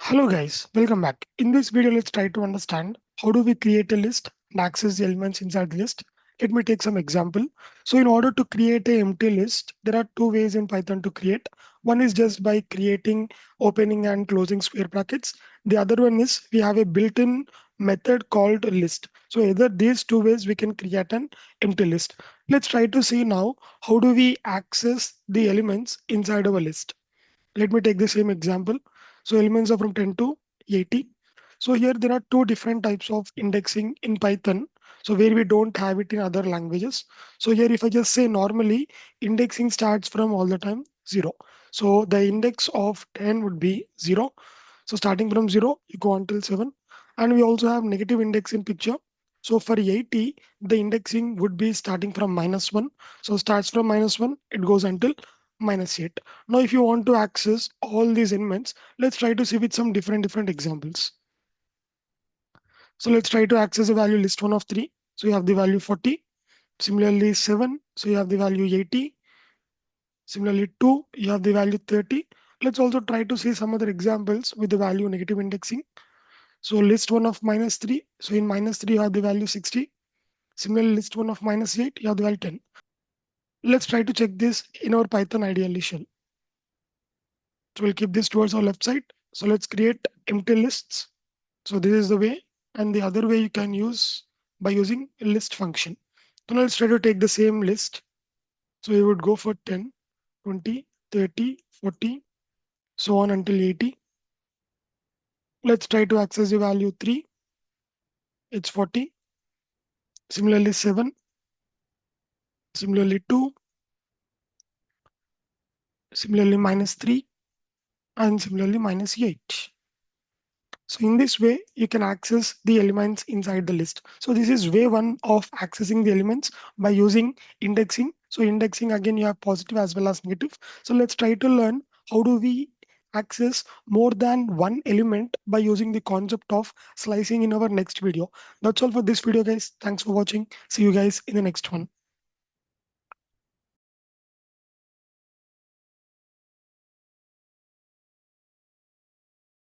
Hello guys, welcome back. In this video, let's try to understand how do we create a list and access the elements inside the list. Let me take some example. So in order to create a empty list, there are two ways in Python to create. One is just by creating opening and closing square brackets. The other one is we have a built-in method called list. So either these two ways we can create an empty list. Let's try to see now how do we access the elements inside our list. Let me take the same example. So elements are from 10 to 80. So here there are two different types of indexing in Python. So where we don't have it in other languages. So here if I just say normally indexing starts from all the time 0. So the index of 10 would be 0. So starting from 0, you go until 7. And we also have negative index in picture. So for 80, the indexing would be starting from -1. So starts from -1, it goes until -8. Now, if you want to access all these elements, let's try to see with some different examples. So let's try to access the value list 1 of 3. So you have the value 40. Similarly, 7. So you have the value 80. Similarly, 2. You have the value 30. Let's also try to see some other examples with the value negative indexing. So list 1 of -3. So in -3, you have the value 60. Similarly, list 1 of -8, you have the value 10. Let's try to check this in our Python ideal shell. So we'll keep this towards our left side. So let's create empty lists. So this is the way, and the other way you can use by using a list function. So now let's try to take the same list. So we would go for 10, 20, 30, 40, so on until 80. Let's try to access the value 3. It's 40. Similarly 7. Similarly 2. Similarly -3. And similarly -8. So in this way, you can access the elements inside the list. So this is way one of accessing the elements by using indexing. So indexing, again, you have positive as well as negative. So let's try to learn how do we access more than one element by using the concept of slicing in our next video. That's all for this video, guys. Thanks for watching. See you guys in the next one.